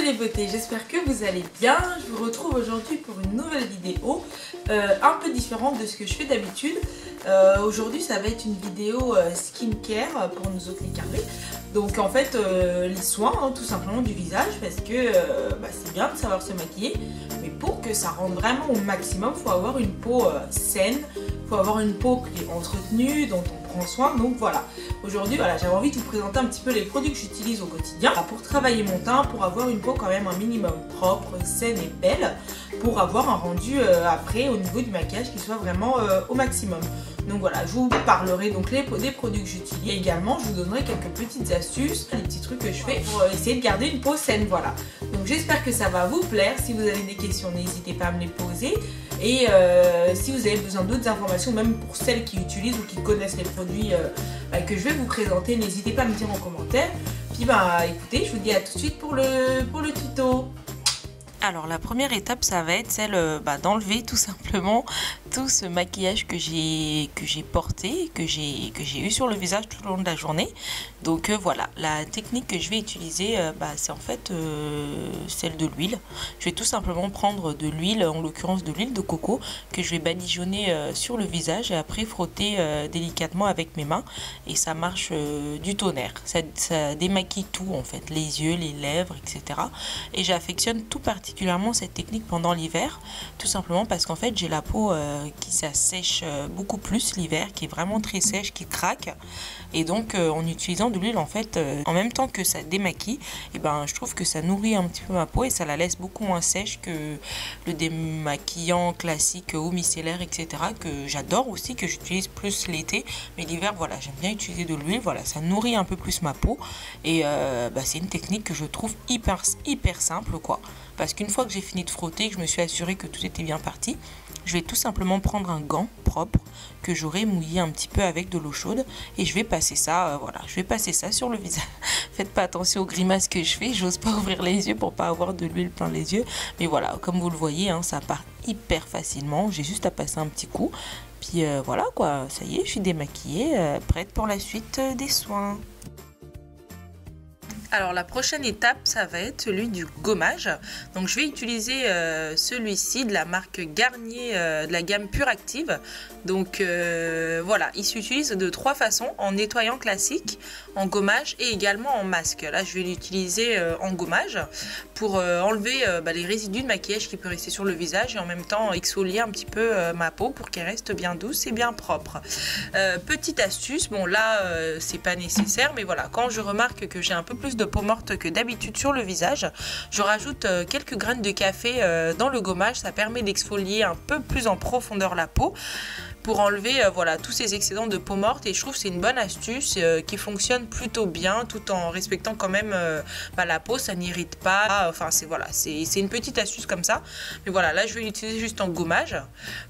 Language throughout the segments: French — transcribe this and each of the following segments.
les beautés, j'espère que vous allez bien. Je vous retrouve aujourd'hui pour une nouvelle vidéo un peu différente de ce que je fais d'habitude. Aujourd'hui ça va être une vidéo skincare pour nous autres les carrés. Donc en fait les soins tout simplement du visage, parce que c'est bien de savoir se maquiller, mais pour que ça rentre vraiment au maximum, il faut avoir une peau saine, il faut avoir une peau qui est entretenue, dont on prend soin. Donc voilà, aujourd'hui j'avais envie de vous présenter un petit peu les produits que j'utilise au quotidien pour travailler mon teint, pour avoir une peau quand même un minimum propre, saine et belle, pour avoir un rendu après au niveau du maquillage qui soit vraiment au maximum. Donc voilà, je vous parlerai donc des produits que j'utilise et également je vous donnerai quelques petites astuces, des petits trucs que je fais pour essayer de garder une peau saine, voilà. Donc j'espère que ça va vous plaire. Si vous avez des questions, n'hésitez pas à me les poser. Et si vous avez besoin d'autres informations, même pour celles qui utilisent ou qui connaissent les produits que je vais vous présenter, n'hésitez pas à me dire en commentaire. Puis écoutez, je vous dis à tout de suite pour le tuto. Alors la première étape, ça va être celle d'enlever tout simplement tout ce maquillage que j'ai porté, que j'ai eu sur le visage tout au long de la journée. Donc voilà, la technique que je vais utiliser, c'est en fait celle de l'huile. Je vais tout simplement prendre de l'huile, en l'occurrence de l'huile de coco, que je vais badigeonner sur le visage et après frotter délicatement avec mes mains. Et ça marche du tonnerre, ça démaquille tout en fait, les yeux, les lèvres, etc. Et j'affectionne tout particulièrement cette technique pendant l'hiver, tout simplement parce qu'en fait j'ai la peau qui s'assèche beaucoup plus l'hiver, qui est vraiment très sèche, qui craque. Et donc en utilisant de l'huile en fait, en même temps que ça démaquille, et je trouve que ça nourrit un petit peu ma peau et ça la laisse beaucoup moins sèche que le démaquillant classique ou micellaire, etc. que j'adore aussi, que j'utilise plus l'été. Mais l'hiver, voilà, j'aime bien utiliser de l'huile, voilà, ça nourrit un peu plus ma peau. Et c'est une technique que je trouve hyper simple quoi. Parce qu'une fois que j'ai fini de frotter, que je me suis assurée que tout était bien parti, je vais tout simplement prendre un gant propre que j'aurai mouillé un petit peu avec de l'eau chaude et je vais passer ça, je vais passer ça sur le visage. Faites pas attention aux grimaces que je fais, j'ose pas ouvrir les yeux pour pas avoir de l'huile plein les yeux. Mais voilà, comme vous le voyez, ça part hyper facilement, j'ai juste à passer un petit coup. Puis voilà quoi, ça y est, je suis démaquillée, prête pour la suite des soins. Alors la prochaine étape, ça va être celui du gommage. Donc je vais utiliser celui-ci de la marque Garnier de la gamme Pure Active. Donc voilà, il s'utilise de 3 façons: en nettoyant classique, en gommage et également en masque. Là je vais l'utiliser en gommage pour enlever les résidus de maquillage qui peut rester sur le visage et en même temps exfolier un petit peu ma peau pour qu'elle reste bien douce et bien propre. Petite astuce, bon là c'est pas nécessaire, mais voilà, quand je remarque que j'ai un peu plus de peau morte que d'habitude sur le visage, je rajoute quelques graines de café dans le gommage. Ça permet d'exfolier un peu plus en profondeur la peau pour enlever tous ces excédents de peau morte, et je trouve que c'est une bonne astuce qui fonctionne plutôt bien tout en respectant quand même la peau, ça n'irrite pas, enfin c'est une petite astuce comme ça. Mais voilà, là je vais l'utiliser juste en gommage.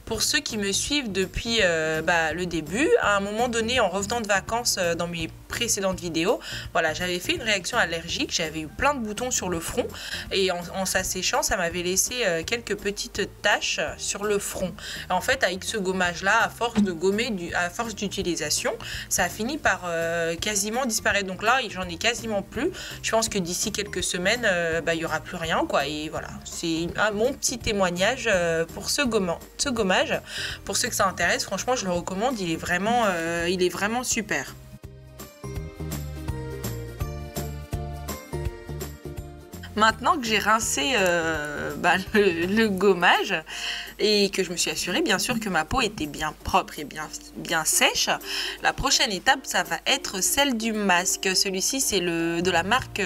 Pour ceux qui me suivent depuis le début, à un moment donné en revenant de vacances dans mes précédentes vidéos, voilà, j'avais fait une réaction allergique, j'avais eu plein de boutons sur le front et en s'asséchant ça m'avait laissé quelques petites taches sur le front. En fait avec ce gommage là, à force de gommer, à force d'utilisation, ça a fini par quasiment disparaître. Donc là j'en ai quasiment plus. Je pense que d'ici quelques semaines il n'y aura plus rien quoi. Et voilà, c'est mon petit témoignage pour ce gommage. Pour ceux que ça intéresse, franchement je le recommande, il est vraiment super. Maintenant que j'ai rincé le gommage et que je me suis assurée bien sûr que ma peau était bien propre et bien sèche, la prochaine étape ça va être celle du masque. Celui-ci c'est de la marque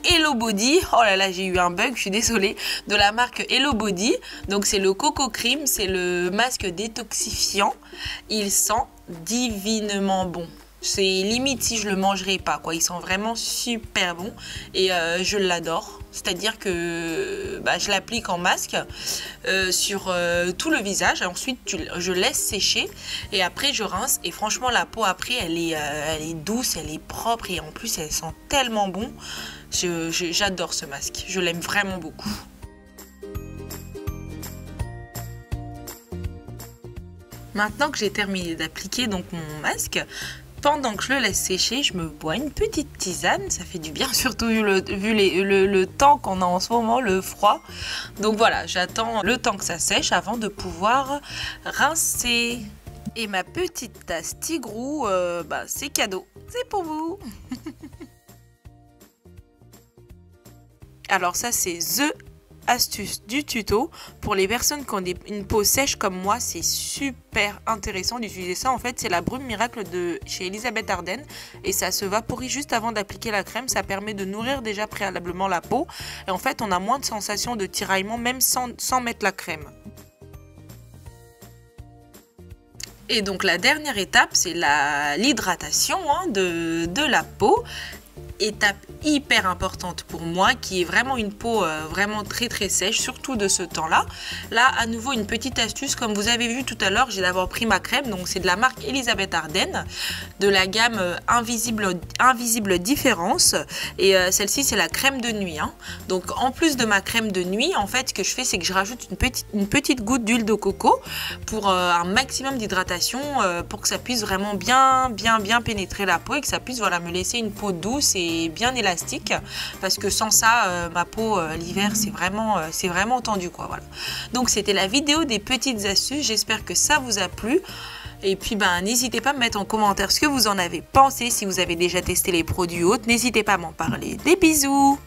Hello Body. Oh là là, j'ai eu un bug, je suis désolée. De la marque Hello Body. Donc c'est le Coco Cream, c'est le masque détoxifiant. Il sent divinement bon. C'est limite si je le mangerais pas quoi, il sent vraiment super bon et je l'adore. C'est-à-dire que je l'applique en masque sur tout le visage. Ensuite je laisse sécher et après je rince, et franchement la peau après elle est douce, elle est propre et en plus elle sent tellement bon. J'adore ce masque, je l'aime vraiment beaucoup. Maintenant que j'ai terminé d'appliquer donc mon masque, pendant que je le laisse sécher, je me bois une petite tisane. Ça fait du bien, surtout vu le temps qu'on a en ce moment, le froid. Donc voilà, j'attends le temps que ça sèche avant de pouvoir rincer. Et ma petite tasse Tigrou, c'est cadeau, c'est pour vous. Alors ça, c'est the astuce du tuto. Pour les personnes qui ont une peau sèche comme moi, c'est super intéressant d'utiliser ça. En fait, c'est la brume miracle de chez Elisabeth Arden et ça se vaporise juste avant d'appliquer la crème. Ça permet de nourrir déjà préalablement la peau et en fait, on a moins de sensation de tiraillement même sans mettre la crème. Et donc la dernière étape, c'est l'hydratation de la peau. Étape hyper importante pour moi qui est vraiment une peau vraiment très sèche, surtout de ce temps là. Là à nouveau une petite astuce, comme vous avez vu tout à l'heure, j'ai d'abord pris ma crème, donc c'est de la marque Elisabeth Arden de la gamme Invisible Différence et celle-ci c'est la crème de nuit Donc en plus de ma crème de nuit, en fait ce que je fais c'est que je rajoute une petite goutte d'huile de coco pour un maximum d'hydratation pour que ça puisse vraiment bien pénétrer la peau et que ça puisse me laisser une peau douce et bien élastique parce que sans ça ma peau l'hiver c'est vraiment tendu voilà. Donc c'était la vidéo des petites astuces, j'espère que ça vous a plu et puis n'hésitez pas à me mettre en commentaire ce que vous en avez pensé, si vous avez déjà testé les produits autres, n'hésitez pas à m'en parler. Des bisous.